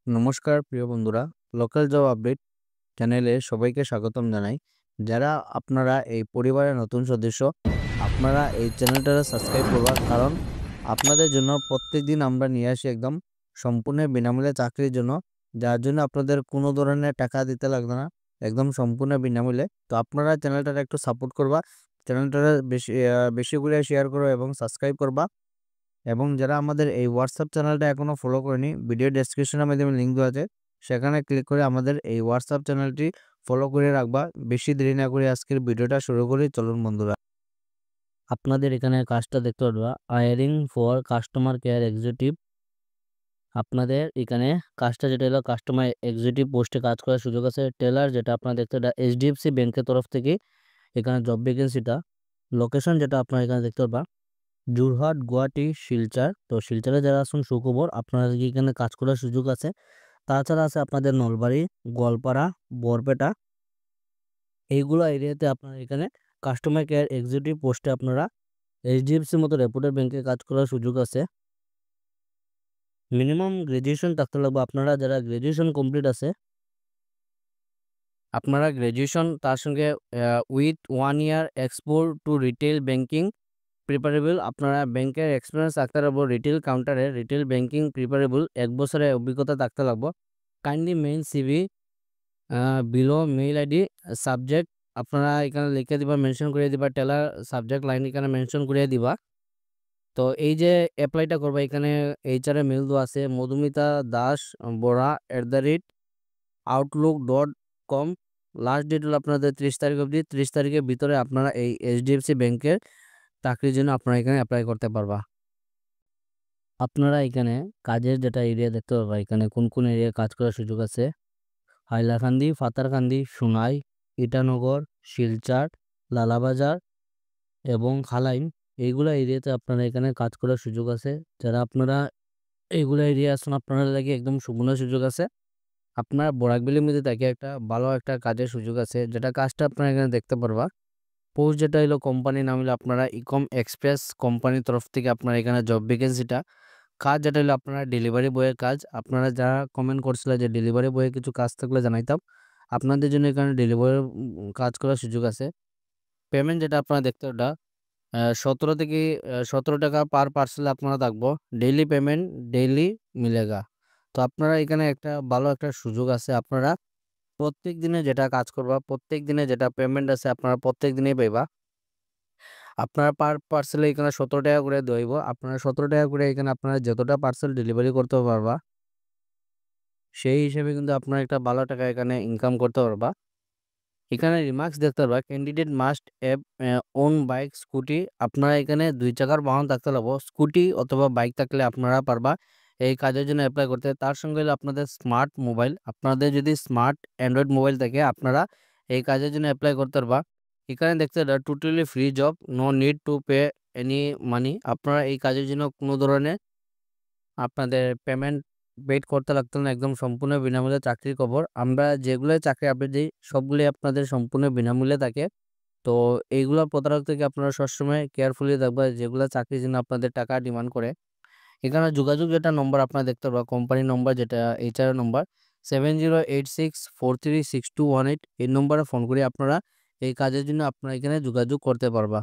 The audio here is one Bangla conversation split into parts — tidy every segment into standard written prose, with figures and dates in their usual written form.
নমস্কার প্রিয় বন্ধুরা, লোকাল জব আপডেট চ্যানেলে সবাইকে স্বাগতম জানাই। যারা আপনারা এই পরিবারের নতুন সদস্য, আপনারা এই চ্যানেলটা সাবস্ক্রাইব করবা, কারণ আপনাদের জন্য প্রত্যেকদিন আমরা নিয়ে আসি একদম সম্পূর্ণ বিনামূল্যে চাকরির জন্য, যার জন্য আপনাদের কোনো ধরনের টাকা দিতে লাগবে না, একদম সম্পূর্ণ বিনামূল্যে। তো আপনারা চ্যানেলটা একটু সাপোর্ট করবা, চ্যানেলটা বেশি করে শেয়ার করো এবং সাবস্ক্রাইব করবা। এবং যারা আমাদের এই হোয়াটসঅ্যাপ চ্যানেলটা এখনো ফলো করেনি, ভিডিও ডেসক্রিপশনের মাধ্যমে লিঙ্ক দেওয়া আছে, সেখানে ক্লিক করে আমাদের এই হোয়াটসঅ্যাপ চ্যানেলটি ফলো করে রাখবা। বেশি দেরি না করে আজকের ভিডিওটা শুরু করি, চলুন বন্ধুরা। আপনাদের এখানে কাজটা দেখতে পারবা, hiring for customer care executive. আপনাদের এখানে কাজটা যেটা হলো কাস্টমার এক্সিকিউটিভ পোস্টে কাজ করার সুযোগ আছে। টেলার যেটা আপনারা দেখতে, এটা এইচডিএফসি ব্যাংকের তরফ থেকে এখানে জব ভ্যাকেন্সিটা। লোকেশন যেটা আপনারা এখানে দেখতে পারবা, যোরহাট, গুয়াহাটি, শিলচর। তো শিলচরে যারা আছেন সুখবর, আপনাদেরকে এখানে কাজ করার সুযোগ আছে। তাছাড়া আছে আপনাদের নলবাড়ি, গোয়ালপাড়া, বরপেটা, এইগুলো এরিয়াতে আপনারা এখানে কাস্টমার কেয়ার এক্সিকিউটিভ পোস্টে আপনারা এইচডিএফসির মতো রেপুটেড ব্যাংকে কাজ করার সুযোগ আছে। মিনিমাম গ্রাজুয়েশন থাকতে লাগবে। আপনারা যারা গ্রাজুয়েশন কমপ্লিট আছে, আপনারা গ্রাজুয়েশন তার সঙ্গে with 1 year export two retail banking প্রিপারেবল, আপনারা ব্যাংকের এক্সপিরিয়েন্স থাকতে লাগবো। রিটেল কাউন্টারে রিটেল ব্যাংকিং প্রিপারেবল 1 বছরের অভিজ্ঞতা থাকতে লাগবো। Kindly main CV below mail ID subject আপনারা এখানে লিখে দিবা, মেনশন করে দিবা। টেলার সাবজেক্ট লাইন এখানে মেনশন করে দিবা। তো এই যে অ্যাপ্লাইটা করবা, এখানে এইচআর এর মেল দেওয়া আছে, মধুমিতা দাস বড়া @outlook.com। লাস্ট ডেট হলো আপনাদের 30 তারিখ অবধি। 30 তারিখের ভিতরে আপনারা এই এইচডিএফসি ব্যাংকের চাকরির জন্য আপনারা এখানে অ্যাপ্লাই করতে পারবা। আপনারা এখানে কাজের যেটা এরিয়া দেখতে পারবা, এখানে কোন কোন এরিয়ায় কাজ করার সুযোগ আছে। হাইলাকান্দি, পাতারকান্দি, সোনাই, ইটানগর, শিলচর, লালাবাজার এবং খালাইন, এইগুলা এরিয়াতে আপনারা এখানে কাজ করার সুযোগ আছে। যারা আপনারা এইগুলা এরিয়া আসুন, আপনারা লাগে একদম সুবর্ণ সুযোগ আছে। আপনার বরাকবিলের মধ্যে থেকে একটা ভালো একটা কাজের সুযোগ আছে, যেটা কাজটা আপনারা এখানে দেখতে পারবা। পোস্ট যেটা হলো কোম্পানির নাম হলো আপনারা ইকম এক্সপ্রেস কোম্পানির তরফ থেকে আপনারা এখানে জব ভ্যাকেন্সিটা। কাজ যেটা হলো আপনারা ডেলিভারি বয়ের কাজ। আপনারা যারা কমেন্ট করছিল যে ডেলিভারি বয়ে কিছু কাজ থাকলে জানাইতাম, আপনাদের জন্য এখানে ডেলিভারি কাজ করার সুযোগ আছে। পেমেন্ট যেটা আপনারা দেখতে, ওটা 17 থেকে 17 টাকা পার পার্সেল আপনারা থাকবো। ডেইলি পেমেন্ট ডেইলি মিলেগা। তো আপনারা এখানে একটা ভালো একটা সুযোগ আছে। আপনারা প্রত্যেক দিনে যেটা কাজ করবা, প্রত্যেক দিনে যেটা পেমেন্ট আছে, আপনারা প্রত্যেক দিনেই পাইবা। আপনারা পার পার্সেলে এখানে 17 টাকা করে দইব। আপনারা 17 টাকা করে এখানে আপনারা যতটা পার্সেল ডেলিভারি করতে পারবা, সেই হিসেবে কিন্তু আপনারা একটা ভালো টাকা এখানে ইনকাম করতে পারবা। এখানে রিমার্কস দেখতে পারবা, candidate must have won bike scooty. আপনারা এখানে 2 চাকার বাহন থাকতে লাগবো। স্কুটি অথবা বাইক থাকলে আপনারা পারবা এই কাজের জন্য অ্যাপ্লাই করতে। তার সঙ্গে হলো আপনাদের স্মার্ট মোবাইল। আপনাদের যদি স্মার্ট অ্যান্ড্রয়েড মোবাইল থাকে, আপনারা এই কাজের জন্য অ্যাপ্লাই করতে পারবা। এখানে দেখতে পারবা totally free job, no need to pay any money. আপনারা এই কাজের জন্য কোনো ধরনের আপনাদের পেমেন্ট ওয়েট করতে লাগতো না, একদম সম্পূর্ণ বিনামূল্যে চাকরির খবর। আমরা যেগুলো চাকরি আপডেট দিই সবগুলোই আপনাদের সম্পূর্ণ বিনামূল্যে থাকে। তো এইগুলো প্রতারক থেকে আপনারা সবসময় কেয়ারফুলি থাকবেন, যেগুলো চাকরির জন্য আপনাদের টাকা ডিমান্ড করে। এখানে যোগাযোগ যেটা নম্বর আপনারা দেখতে পারবা, কোম্পানির নম্বর যেটা এইচআর নম্বর 7086436218, এই নম্বরে ফোন করে আপনারা এই কাজের জন্য আপনারা এখানে যোগাযোগ করতে পারবা।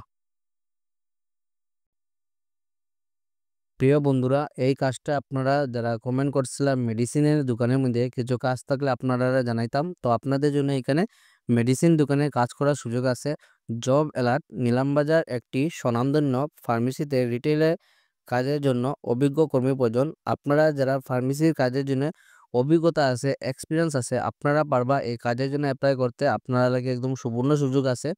প্রিয় বন্ধুরা, এই কাজটা আপনারা যারা কমেন্ট করছিলাম মেডিসিনের দোকানের মধ্যে কিছু কাজ থাকলে আপনারা জানাইতাম, তো আপনাদের জন্য এখানে মেডিসিন দোকানে কাজ করার সুযোগ আছে। জব অ্যালার্ট, নিলামবাজার একটি স্বনামধন্য ফার্মেসিতে রিটেলে কাজের জন্য অভিজ্ঞ কর্মী প্রয়োজন। আপনারা যারা ফার্মেসির কাজের জন্য অভিজ্ঞতা আছে, এক্সপিরিয়েন্স আছে, আপনারা পারবা এই কাজের জন্য অ্যাপ্লাই করতে। আপনারা লাগে একদম সুবর্ণ সুযোগ আছে।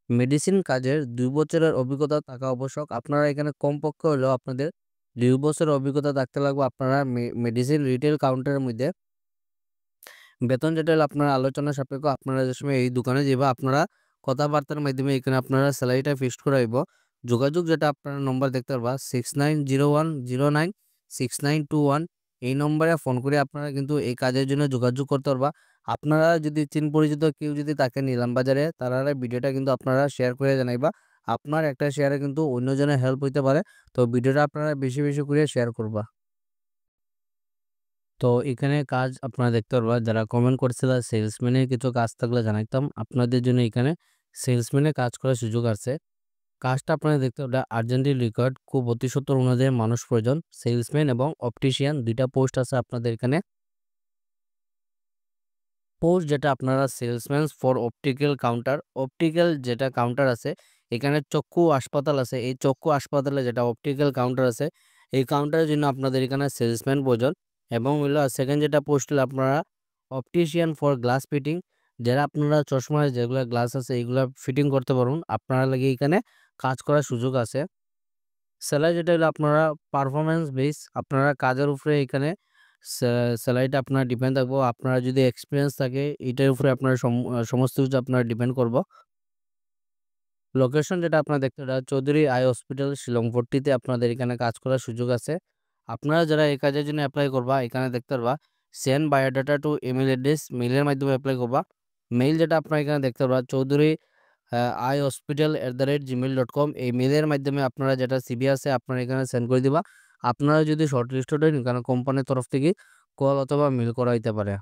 মেডিসিন কাজের 2 বছরের অভিজ্ঞতা থাকা আবশ্যক। আপনারা এখানে কমপক্ষে হলেও আপনাদের 2 বছরের অভিজ্ঞতা থাকতে লাগবে। আপনারা মেডিসিন রিটেল কাউন্টারের মধ্যে বেতন যেটা হলো আপনার আলোচনা সাপেক্ষ। আপনারা যে সময় এই দোকানে যাবে, আপনারা কথাবার্তার মাধ্যমে এখানে আপনারা স্যালারিটা ফিক্সড করাইব। যোগাযোগ যেটা আপনারা নম্বর দেখতে পারবা 6901096921, এই নম্বরে ফোন করে আপনারা কিন্তু এই কাজের জন্য যোগাযোগ করতে পারবা। আপনারা যদি চিন পরিচিত কেউ যদি তাকে নিলাম বাজারে, তারা ভিডিওটা কিন্তু আপনারা শেয়ার করে জানাইবা। আপনার একটা শেয়ারে কিন্তু অন্যজনের হেল্প হইতে পারে। তো ভিডিওটা আপনারা বেশি বেশি করে শেয়ার করবা। তো এখানে কাজ আপনারা দেখতে পারবা, যারা কমেন্ট করছিলেন সেলসম্যানের কিছু কাজ থাকলে জানাইতাম, আপনাদের জন্য এখানে সেলসম্যানের কাজ করার সুযোগ আছে। কাজটা আপনারা দেখতে পারবেন আর্জেন্টলি রিকোয়ার্ড, খুব অতি সত্বর অনুযায়ী মানুষ প্রয়োজন। সেলসম্যান এবং অপটিশিয়ান 2টা পোস্ট আছে আপনাদের এখানে। পোস্ট যেটা আপনারা salesman for optical counter, optical যেটা কাউন্টার আছে এখানে চক্ষু হাসপাতাল আছে, এই চক্ষু হাসপাতালে যেটা অপটিক্যাল কাউন্টার আছে এই কাউন্টারের জন্য আপনাদের এখানে সেলসম্যান প্রয়োজন। এবং হলো সেকেন্ড যেটা পোস্ট হলো আপনারা অপটিশিয়ান ফর গ্লাস ফিটিং, যারা আপনারা চশমা যেগুলো গ্লাস আছে এইগুলা ফিটিং করতে পারুন, আপনারা লাগে এখানে কাজ করার সুযোগ আছে। স্যালারি যেটা হলো আপনারা পারফরম্যান্স বেস, আপনারা কাজের উপরে এখানে স্যালারিটা আপনার ডিপেন্ড থাকবো। আপনারা যদি এক্সপিরিয়েন্স থাকে এটার উপরে আপনার সমস্ত কিছু আপনারা ডিপেন্ড করব। লোকেশন যেটা আপনারা দেখতে চৌধুরী আই হসপিটাল শিলংপট্টিতে আপনাদের এখানে কাজ করার সুযোগ আছে। আপনারা যারা এই কাজের জন্য অ্যাপ্লাই করবা এখানে দেখতে পারবা send biodata to email address, মেইলের মাধ্যমে অ্যাপ্লাই করবা। মেইল যেটা আপনারা এখানে দেখতে পারবা চৌধুরী ihospital@gmail.com, এই মেইলের মাধ্যমে আপনারা যেটা সিভি আছে আপনারা এখানে সেন্ড করে দিবা। আপনারা যদি শর্ট লিস্টেড হয় কারণ কোম্পানির তরফ থেকে কল অথবা মেইল করা হইতে পারে।